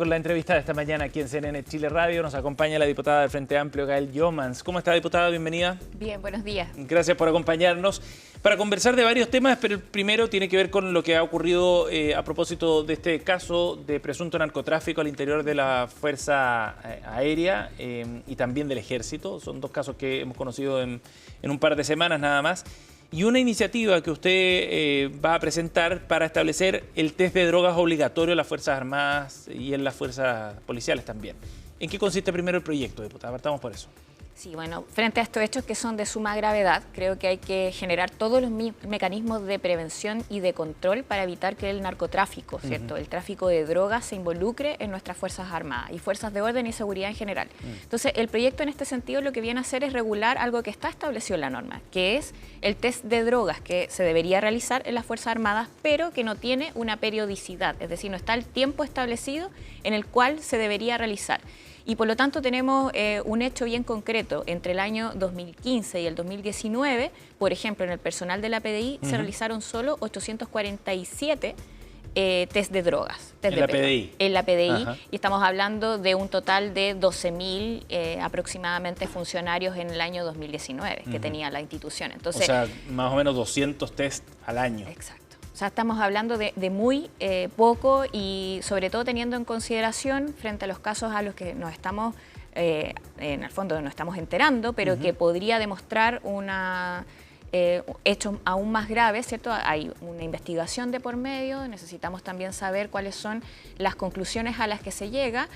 Con la entrevista de esta mañana aquí en CNN Chile Radio nos acompaña la diputada del Frente Amplio, Gael Jomans. ¿Cómo está, diputada? Bienvenida. Bien, buenos días. Gracias por acompañarnos para conversar de varios temas, pero el primero tiene que ver con lo que ha ocurrido a propósito de este caso de presunto narcotráfico al interior de la Fuerza Aérea y también del Ejército. Son dos casos que hemos conocido en un par de semanas nada más. Y una iniciativa que usted va a presentar para establecer el test de drogas obligatorio en las Fuerzas Armadas y en las Fuerzas Policiales también. ¿En qué consiste primero el proyecto, diputada? Partamos por eso. Sí, bueno, frente a estos hechos que son de suma gravedad, creo que hay que generar todos los mecanismos de prevención y de control para evitar que el narcotráfico, ¿cierto? El tráfico de drogas se involucre en nuestras Fuerzas Armadas y Fuerzas de Orden y Seguridad en general. Entonces, el proyecto en este sentido lo que viene a hacer es regular algo que está establecido en la norma, que es el test de drogas que se debería realizar en las Fuerzas Armadas, pero que no tiene una periodicidad, es decir, no está el tiempo establecido en el cual se debería realizar. Y por lo tanto tenemos un hecho bien concreto. Entre el año 2015 y el 2019, por ejemplo, en el personal de la PDI se realizaron solo 847 test de drogas. ¿En la PDI? En la PDI. Ajá. Y estamos hablando de un total de 12.000 aproximadamente funcionarios en el año 2019 que tenía la institución. Entonces, O sea, más o menos 200 test al año. Exacto. O sea, estamos hablando de muy poco y sobre todo teniendo en consideración frente a los casos a los que nos estamos, en el fondo nos estamos enterando, pero que podría demostrar hechos aún más graves, ¿cierto? Hay una investigación de por medio, necesitamos también saber cuáles son las conclusiones a las que se llega,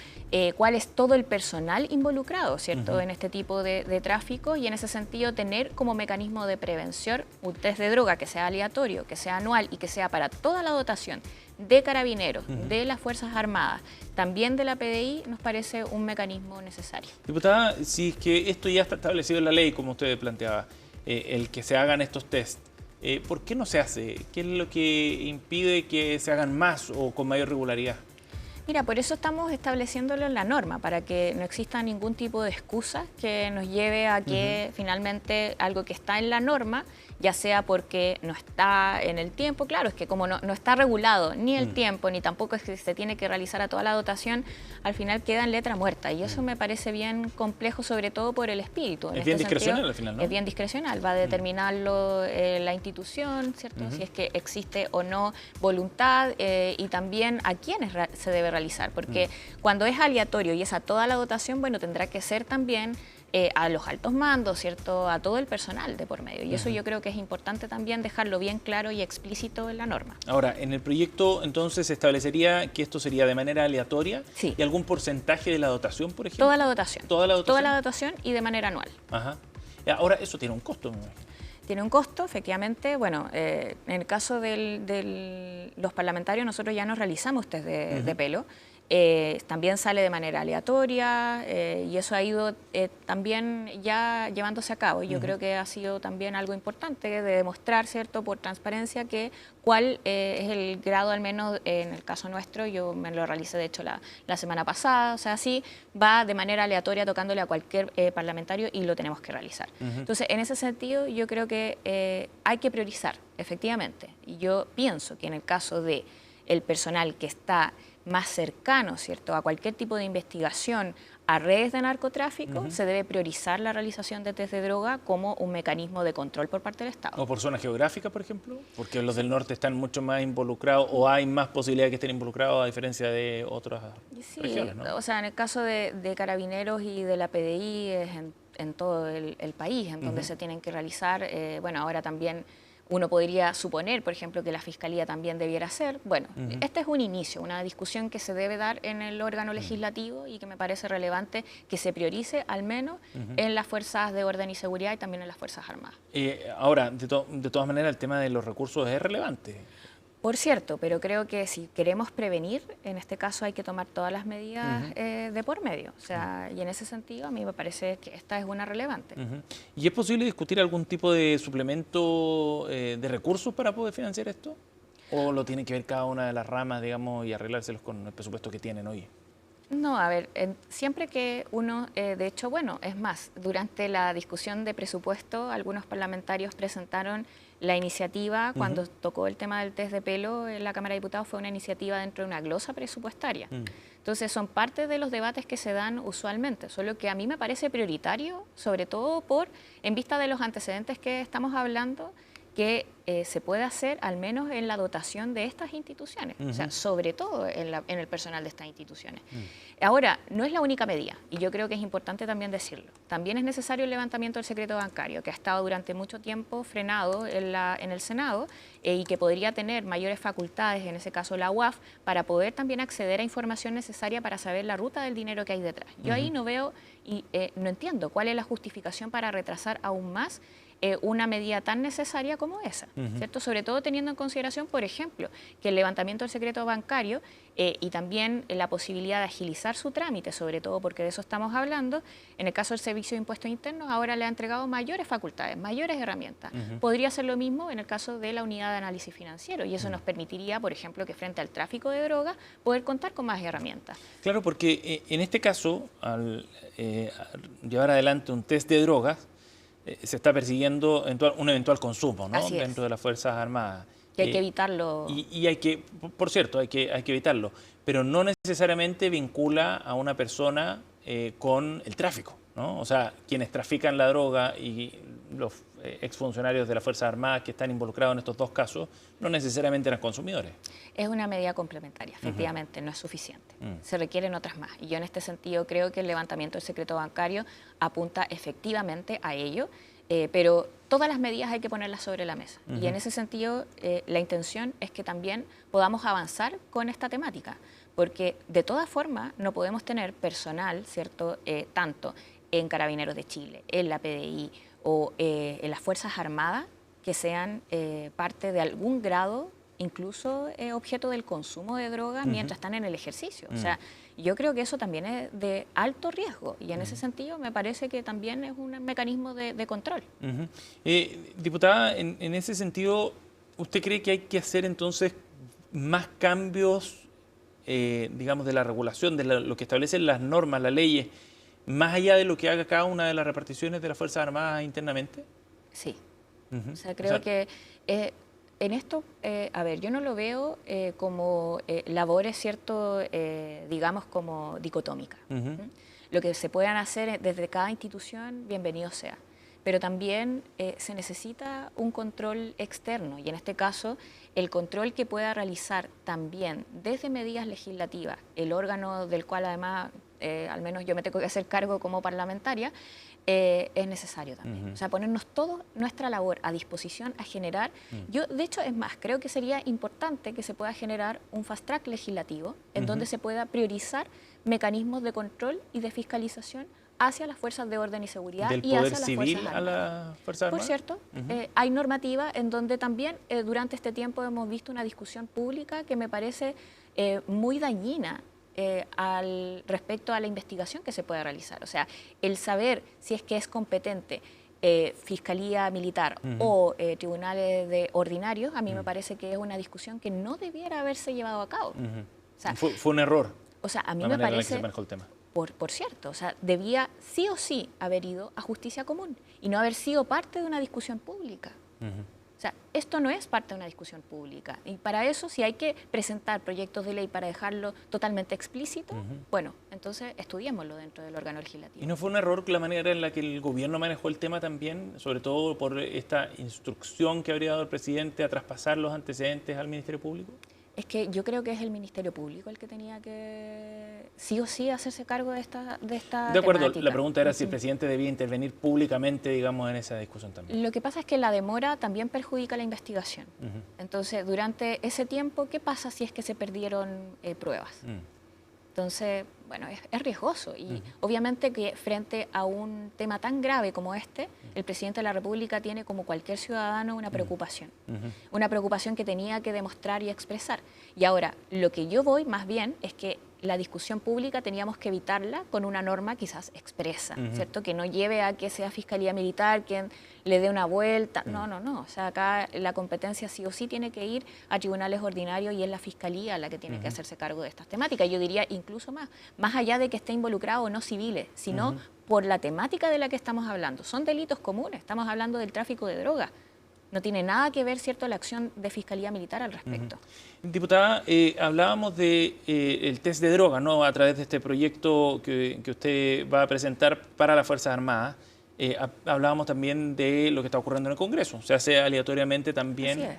cuál es todo el personal involucrado, ¿cierto? En este tipo de tráfico y en ese sentido tener como mecanismo de prevención un test de droga que sea aleatorio, que sea anual y que sea para toda la dotación de carabineros, de las Fuerzas Armadas, también de la PDI, nos parece un mecanismo necesario. Diputada, si es que esto ya está establecido en la ley, como usted planteaba, el que se hagan estos test, ¿por qué no se hace? ¿Qué es lo que impide que se hagan más o con mayor regularidad? Mira, por eso estamos estableciéndolo en la norma, para que no exista ningún tipo de excusa que nos lleve a que finalmente algo que está en la norma, ya sea porque no está en el tiempo, claro, es que como no está regulado ni el tiempo, ni tampoco es que se tiene que realizar a toda la dotación, al final queda en letra muerta. Y eso me parece bien complejo, sobre todo por el espíritu. Es bien discrecional al final, ¿no? Es bien discrecional, va a determinarlo la institución, ¿cierto? Si es que existe o no voluntad y también a quiénes se debe realizar, porque cuando es aleatorio y es a toda la dotación, bueno, tendrá que ser también a los altos mandos, ¿cierto? A todo el personal de por medio. Y eso yo creo que es importante también dejarlo bien claro y explícito en la norma. Ahora, en el proyecto entonces se establecería que esto sería de manera aleatoria. Sí. ¿Y algún porcentaje de la dotación, por ejemplo? Toda la dotación. ¿Toda la dotación? Toda la dotación y de manera anual. Ajá. Ahora, eso tiene un costo, me imagino. Tiene un costo, efectivamente. Bueno, en el caso de los parlamentarios, nosotros ya nos realizamos test de pelo. También sale de manera aleatoria y eso ha ido también ya llevándose a cabo. Yo creo que ha sido también algo importante de demostrar, ¿cierto?, por transparencia que cuál es el grado, al menos en el caso nuestro, yo me lo realicé de hecho la semana pasada, o sea, sí va de manera aleatoria tocándole a cualquier parlamentario y lo tenemos que realizar. Entonces, en ese sentido, yo creo que hay que priorizar, efectivamente. Y yo pienso que en el caso de el personal que está más cercano, ¿cierto?, a cualquier tipo de investigación a redes de narcotráfico, se debe priorizar la realización de test de droga como un mecanismo de control por parte del Estado. ¿O por zona geográfica, por ejemplo? Porque los del norte están mucho más involucrados o hay más posibilidad de que estén involucrados a diferencia de otras regiones, ¿no? O sea, en el caso de Carabineros y de la PDI es en todo el país en donde se tienen que realizar. Bueno, ahora también uno podría suponer, por ejemplo, que la Fiscalía también debiera hacer. Bueno, este es un inicio, una discusión que se debe dar en el órgano legislativo y que me parece relevante que se priorice al menos en las Fuerzas de Orden y Seguridad y también en las Fuerzas Armadas. Ahora, de todas maneras, el tema de los recursos es relevante. Por cierto, pero creo que si queremos prevenir, en este caso hay que tomar todas las medidas de por medio. O sea, y en ese sentido a mí me parece que esta es una relevante. ¿Y es posible discutir algún tipo de suplemento de recursos para poder financiar esto? ¿O lo tiene que ver cada una de las ramas, digamos, y arreglárselos con el presupuesto que tienen hoy? No, a ver, siempre que uno, de hecho, bueno, es más, durante la discusión de presupuesto, algunos parlamentarios presentaron la iniciativa, cuando tocó el tema del test de pelo en la Cámara de Diputados, fue una iniciativa dentro de una glosa presupuestaria. Entonces son parte de los debates que se dan usualmente, solo que a mí me parece prioritario, sobre todo en vista de los antecedentes que estamos hablando, que se puede hacer al menos en la dotación de estas instituciones, o sea, sobre todo en el personal de estas instituciones. Ahora, no es la única medida, y yo creo que es importante también decirlo. También es necesario el levantamiento del secreto bancario, que ha estado durante mucho tiempo frenado en el Senado y que podría tener mayores facultades, en ese caso la UAF, para poder también acceder a información necesaria para saber la ruta del dinero que hay detrás. Yo ahí no veo y no entiendo cuál es la justificación para retrasar aún más una medida tan necesaria como esa, ¿cierto? Sobre todo teniendo en consideración, por ejemplo, que el levantamiento del secreto bancario y también la posibilidad de agilizar su trámite, sobre todo porque de eso estamos hablando, en el caso del Servicio de Impuestos Internos ahora le ha entregado mayores facultades, mayores herramientas. Podría ser lo mismo en el caso de la unidad de análisis financiero y eso nos permitiría, por ejemplo, que frente al tráfico de drogas, poder contar con más herramientas. Claro, porque en este caso, al llevar adelante un test de drogas, se está persiguiendo un eventual consumo, ¿no? Dentro de las Fuerzas Armadas. Que hay que evitarlo. Y hay que, por cierto, hay que evitarlo, pero no necesariamente vincula a una persona con el tráfico, ¿no? O sea, quienes trafican la droga y los exfuncionarios de las Fuerzas Armadas que están involucrados en estos dos casos, no necesariamente eran consumidores. Es una medida complementaria, efectivamente, no es suficiente. Se requieren otras más. Y yo en este sentido creo que el levantamiento del secreto bancario apunta efectivamente a ello, pero todas las medidas hay que ponerlas sobre la mesa. Y en ese sentido, la intención es que también podamos avanzar con esta temática, porque de todas formas no podemos tener personal, ¿cierto?, tanto en Carabineros de Chile, en la PDI o en las Fuerzas Armadas, que sean parte de algún grado, incluso objeto del consumo de drogas mientras están en el ejercicio. O sea, yo creo que eso también es de alto riesgo y en ese sentido me parece que también es un mecanismo de control. Diputada, en ese sentido, ¿usted cree que hay que hacer entonces más cambios, digamos, de la regulación, de lo que establecen las normas, las leyes, más allá de lo que haga cada una de las reparticiones de las Fuerzas Armadas internamente? Sí. O sea, creo que en esto, a ver, yo no lo veo como labores, ¿cierto?, digamos, como dicotómicas. Lo que se puedan hacer desde cada institución, bienvenido sea. Pero también se necesita un control externo y en este caso el control que pueda realizar también desde medidas legislativas, el órgano del cual además al menos yo me tengo que hacer cargo como parlamentaria, es necesario también. O sea, ponernos toda nuestra labor a disposición a generar. Yo, de hecho, es más, creo que sería importante que se pueda generar un fast track legislativo en donde se pueda priorizar mecanismos de control y de fiscalización hacia las fuerzas de orden y seguridad y hacia las Fuerzas Armadas. ¿A las Fuerzas Armadas? Por cierto, hay normativa en donde también durante este tiempo hemos visto una discusión pública que me parece muy dañina respecto a la investigación que se puede realizar. O sea, el saber si es que es competente Fiscalía Militar o tribunales ordinarios, a mí me parece que es una discusión que no debiera haberse llevado a cabo. O sea, fue un error. O sea, a mí me la manera en la que parece... se manejó el tema. Por cierto, o sea, debía sí o sí haber ido a justicia común y no haber sido parte de una discusión pública. O sea, esto no es parte de una discusión pública. Y para eso, si hay que presentar proyectos de ley para dejarlo totalmente explícito, bueno, entonces estudiémoslo dentro del órgano legislativo. ¿Y no fue un error la manera en la que el gobierno manejó el tema también, sobre todo por esta instrucción que habría dado el presidente a traspasar los antecedentes al Ministerio Público? Es que yo creo que es el Ministerio Público el que tenía que sí o sí hacerse cargo de esta De acuerdo, temática. la pregunta era si el presidente debía intervenir públicamente, digamos, en esa discusión también. Lo que pasa es que la demora también perjudica la investigación. Entonces, durante ese tiempo, ¿qué pasa si es que se perdieron pruebas? Entonces, bueno, es riesgoso y obviamente que frente a un tema tan grave como este, el presidente de la República tiene como cualquier ciudadano una preocupación. Una preocupación que tenía que demostrar y expresar. Y ahora, lo que yo voy más bien es que la discusión pública teníamos que evitarla con una norma quizás expresa, ¿cierto? Que no lleve a que sea Fiscalía Militar quien le dé una vuelta. No. O sea, acá la competencia sí o sí tiene que ir a tribunales ordinarios y es la Fiscalía la que tiene que hacerse cargo de estas temáticas. Yo diría incluso más allá de que esté involucrado o no civiles, sino por la temática de la que estamos hablando. Son delitos comunes, estamos hablando del tráfico de drogas. no tiene nada que ver, ¿cierto?, la acción de Fiscalía Militar al respecto. Diputada, hablábamos de el test de droga, ¿no?, a través de este proyecto que usted va a presentar para las Fuerzas Armadas. Hablábamos también de lo que está ocurriendo en el Congreso. Se hace aleatoriamente también,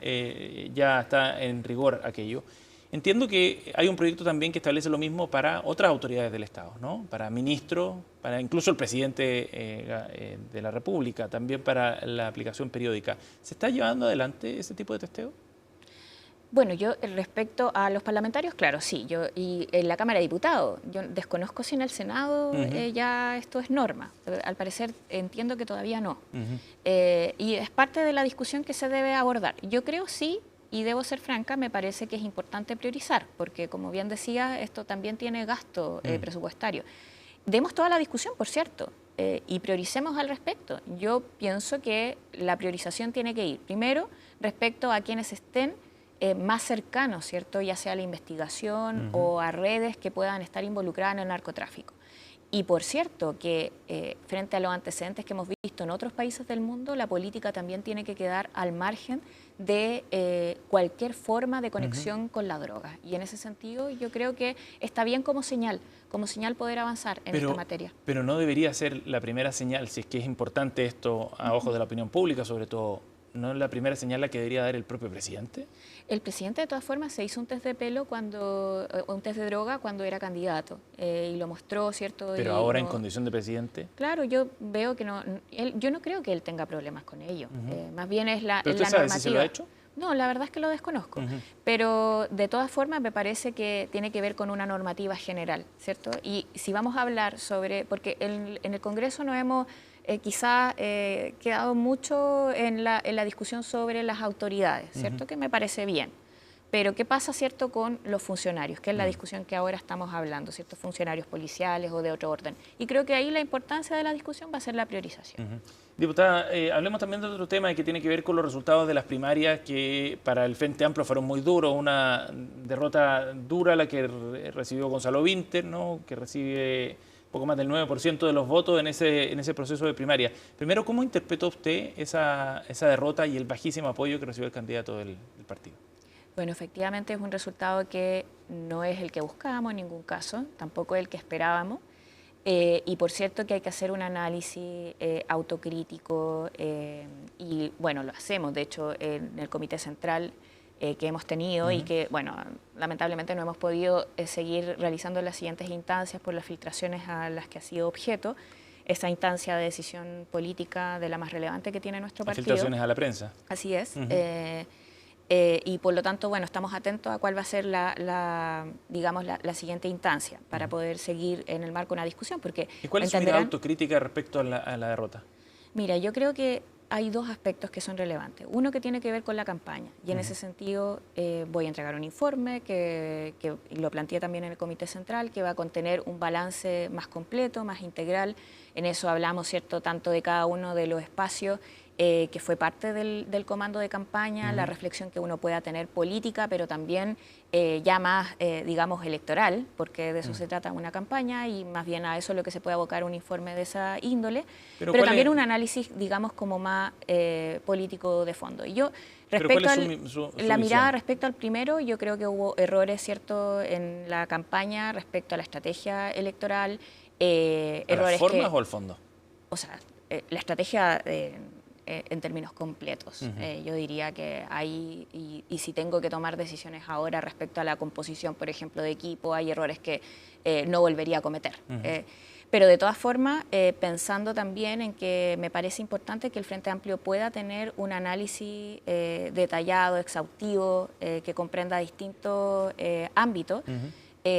ya está en rigor aquello. Entiendo que hay un proyecto también que establece lo mismo para otras autoridades del Estado, ¿no? Para ministros, para incluso el presidente de la República, también para la aplicación periódica. ¿Se está llevando adelante ese tipo de testeo? Bueno, yo respecto a los parlamentarios, claro, sí. Y en la Cámara de Diputados, yo desconozco si en el Senado ya esto es norma. Al parecer entiendo que todavía no. Y es parte de la discusión que se debe abordar. Yo creo sí, y debo ser franca, me parece que es importante priorizar, porque como bien decía, esto también tiene gasto presupuestario. Demos toda la discusión, por cierto, y prioricemos al respecto. Yo pienso que la priorización tiene que ir, primero, respecto a quienes estén más cercanos, ¿cierto?, ya sea a la investigación o a redes que puedan estar involucradas en el narcotráfico. Y por cierto que frente a los antecedentes que hemos visto en otros países del mundo, la política también tiene que quedar al margen de cualquier forma de conexión con la droga. Y en ese sentido yo creo que está bien como señal poder avanzar en esta materia. Pero no debería ser la primera señal, si es que es importante esto a ojos de la opinión pública sobre todo, ¿no es la primera señal la que debería dar el propio presidente? El presidente, de todas formas, se hizo un test de pelo un test de droga cuando era candidato y lo mostró, ¿cierto? Pero ahora en condición de presidente. Claro, yo veo que yo no creo que él tenga problemas con ello. Más bien es la ¿Pero usted normativa. sabe si se lo ha hecho? No, la verdad es que lo desconozco. Pero de todas formas me parece que tiene que ver con una normativa general, ¿cierto? Y si vamos a hablar sobre, porque en el Congreso nos hemos quizá quedado mucho en la discusión sobre las autoridades, ¿cierto? Que me parece bien. Pero ¿qué pasa, cierto, con los funcionarios? Que es la discusión que ahora estamos hablando, ¿cierto? Funcionarios policiales o de otro orden. Y creo que ahí la importancia de la discusión va a ser la priorización. Diputada, hablemos también de otro tema que tiene que ver con los resultados de las primarias que para el Frente Amplio fueron muy duros. Una derrota dura la que recibió Gonzalo Vinter, ¿no?, que recibe poco más del 9% de los votos en ese proceso de primaria. Primero, ¿cómo interpretó usted esa derrota y el bajísimo apoyo que recibió el candidato del partido? Bueno, efectivamente es un resultado que no es el que buscábamos en ningún caso, tampoco el que esperábamos. Y por cierto que hay que hacer un análisis autocrítico y bueno, lo hacemos. De hecho, en el Comité Central que hemos tenido y que, bueno, lamentablemente no hemos podido seguir realizando las siguientes instancias por las filtraciones a las que ha sido objeto. Esa instancia de decisión política de la más relevante que tiene nuestro partido. Filtraciones a la prensa. Así es. Y por lo tanto, bueno, estamos atentos a cuál va a ser digamos, la siguiente instancia para poder seguir en el marco de una discusión. Porque ¿Y cuál es su mirada autocrítica respecto a la derrota? Mira, yo creo que hay dos aspectos que son relevantes. Uno que tiene que ver con la campaña y en ese sentido voy a entregar un informe que lo planteé también en el Comité Central, que va a contener un balance más completo, más integral. En eso hablamos, ¿cierto?, tanto de cada uno de los espacios que fue parte del comando de campaña, la reflexión que uno pueda tener política, pero también ya más, digamos, electoral, porque de eso se trata una campaña y más bien a eso es lo que se puede abocar un informe de esa índole, pero también un análisis, digamos, como más político de fondo. Y yo, respecto a la mirada respecto al primero, yo creo que hubo errores, ¿cierto?, en la campaña respecto a la estrategia electoral. ¿A las formas o al fondo? O sea, la estrategia en términos completos. Yo diría que hay, y si tengo que tomar decisiones ahora respecto a la composición, por ejemplo, de equipo, hay errores que no volvería a cometer. Pero de todas formas, pensando también en que me parece importante que el Frente Amplio pueda tener un análisis detallado, exhaustivo, que comprenda distintos ámbitos,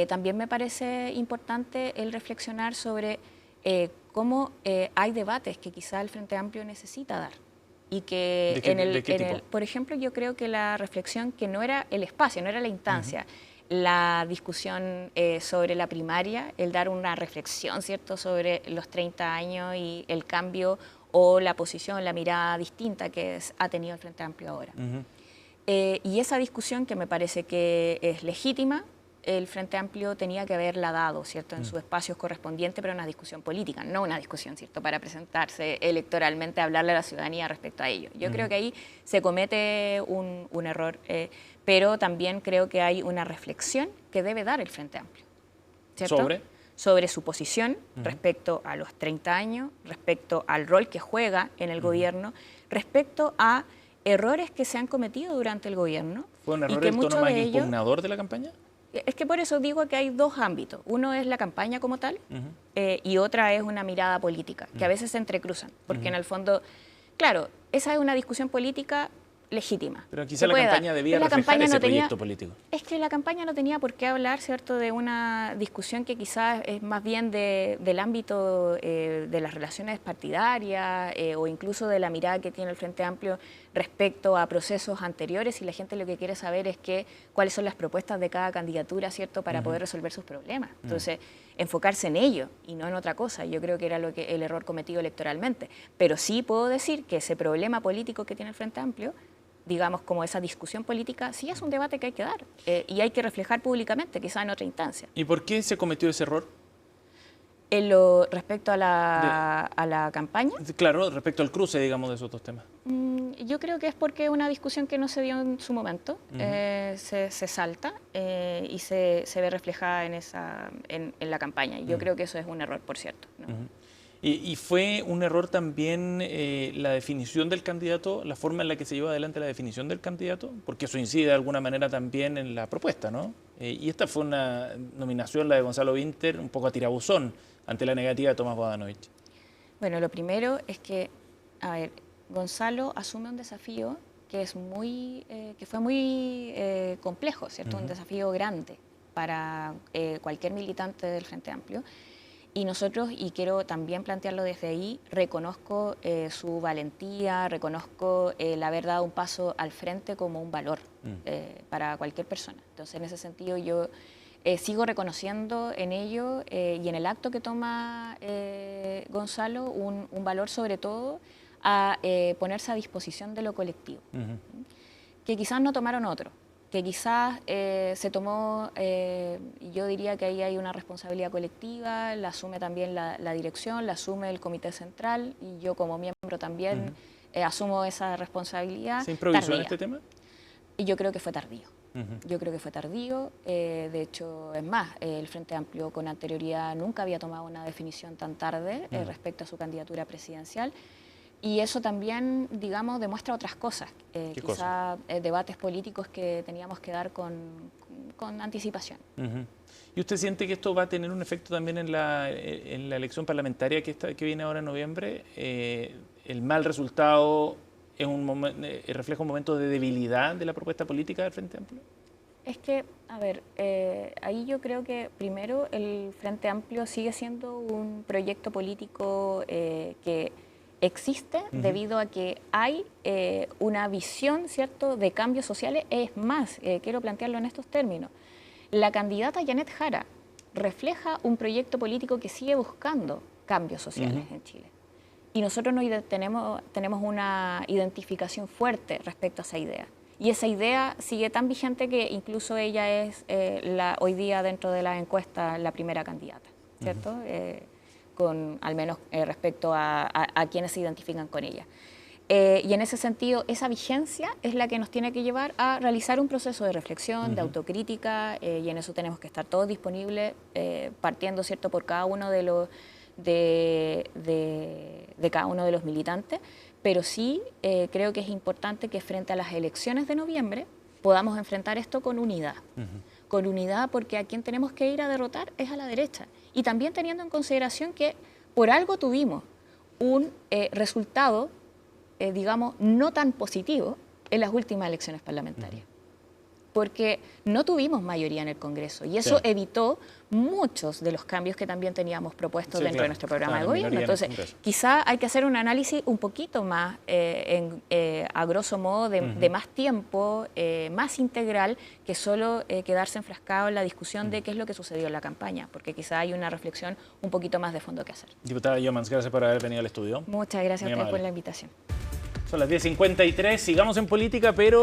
también me parece importante el reflexionar sobre cómo hay debates que quizá el Frente Amplio necesita dar. Y que ¿De qué tipo? Por ejemplo, yo creo que la reflexión, que no era el espacio, no era la instancia, la discusión sobre la primaria, el dar una reflexión, ¿cierto?, sobre los 30 años y el cambio o la posición, la mirada distinta que ha tenido el Frente Amplio ahora. Y esa discusión, que me parece que es legítima, el Frente Amplio tenía que haberla dado, ¿cierto?, en sus espacios correspondientes, pero una discusión política, no una discusión, ¿cierto?, para presentarse electoralmente, hablarle a la ciudadanía respecto a ello. Yo creo que ahí se comete un error, pero también creo que hay una reflexión que debe dar el Frente Amplio, ¿cierto? Sobre su posición respecto a los 30 años, respecto al rol que juega en el gobierno, respecto a errores que se han cometido durante el gobierno. ¿Fue un error el tono más impugnador de la campaña? Es que por eso digo que hay dos ámbitos. Uno es la campaña como tal y otra es una mirada política, que a veces se entrecruzan, porque en el fondo, claro, esa es una discusión política legítima. Pero quizá la campaña debía reflejar ese proyecto político. Es que la campaña no tenía por qué hablar, ¿cierto?, de una discusión que quizás es más bien del ámbito de las relaciones partidarias o incluso de la mirada que tiene el Frente Amplio respecto a procesos anteriores, y la gente lo que quiere saber es cuáles son las propuestas de cada candidatura, ¿cierto?, para poder resolver sus problemas. Entonces, enfocarse en ello y no en otra cosa, yo creo que era el error cometido electoralmente. Pero sí puedo decir que ese problema político que tiene el Frente Amplio, digamos, como esa discusión política, sí es un debate que hay que dar y hay que reflejar públicamente, quizá en otra instancia. ¿Y por qué se cometió ese error? Respecto a la campaña. Claro, respecto al cruce, digamos, de esos dos temas. Yo creo que es porque es una discusión que no se dio en su momento, se salta y se ve reflejada en la campaña. Y yo creo que eso es un error, por cierto, ¿no? ¿Y fue un error también la definición del candidato, la forma en la que se llevó adelante la definición del candidato? Porque eso incide de alguna manera también en la propuesta, ¿no? Y esta fue una nominación, la de Gonzalo Vinter, un poco a tirabuzón ante la negativa de Tomás Bodanovich. Bueno, lo primero es que, a ver, Gonzalo asume un desafío que fue muy complejo, ¿cierto? Un desafío grande para cualquier militante del Frente Amplio. Y nosotros, y quiero también plantearlo desde ahí, reconozco su valentía, reconozco el haber dado un paso al frente como un valor para cualquier persona. Entonces, en ese sentido, yo sigo reconociendo en ello y en el acto que toma Gonzalo un valor sobre todo a ponerse a disposición de lo colectivo, que quizás no tomaron otro. Que quizás se tomó, yo diría que ahí hay una responsabilidad colectiva, la asume también la dirección, la asume el Comité Central y yo como miembro también asumo esa responsabilidad. ¿Se improvisó en este tema? Y yo creo que fue tardío. Yo creo que fue tardío, de hecho, es más, el Frente Amplio con anterioridad nunca había tomado una definición tan tarde respecto a su candidatura presidencial. Y eso también, digamos, demuestra otras cosas, quizá debates políticos que teníamos que dar con anticipación. ¿Y usted siente que esto va a tener un efecto también en la elección parlamentaria que viene ahora en noviembre? ¿El mal resultado refleja un momento de debilidad de la propuesta política del Frente Amplio? Es que, a ver, ahí yo creo que primero el Frente Amplio sigue siendo un proyecto político que existe debido a que hay una visión, ¿cierto?, de cambios sociales. Es más, quiero plantearlo en estos términos. La candidata Janet Jara refleja un proyecto político que sigue buscando cambios sociales en Chile. Y nosotros tenemos una identificación fuerte respecto a esa idea. Y esa idea sigue tan vigente que incluso ella es hoy día dentro de la encuesta la primera candidata, ¿cierto? Al menos respecto a quienes se identifican con ella. Y en ese sentido, esa vigencia es la que nos tiene que llevar a realizar un proceso de reflexión, de autocrítica, y en eso tenemos que estar todos disponibles, partiendo, ¿cierto?, por cada uno de cada uno de los militantes, pero sí creo que es importante que frente a las elecciones de noviembre podamos enfrentar esto con unidad. Con unidad, porque a quien tenemos que ir a derrotar es a la derecha. Y también teniendo en consideración que por algo tuvimos un resultado, digamos, no tan positivo en las últimas elecciones parlamentarias. Porque no tuvimos mayoría en el Congreso y eso evitó muchos de los cambios que también teníamos propuestos dentro de nuestro programa de gobierno. Entonces, quizá hay que hacer un análisis un poquito más, a grosso modo, de más tiempo, más integral, que solo quedarse enfrascado en la discusión de qué es lo que sucedió en la campaña, porque quizá hay una reflexión un poquito más de fondo que hacer. Diputada Youmans, gracias por haber venido al estudio. Muchas gracias a ustedes por la invitación. Son las 10:53, sigamos en política, pero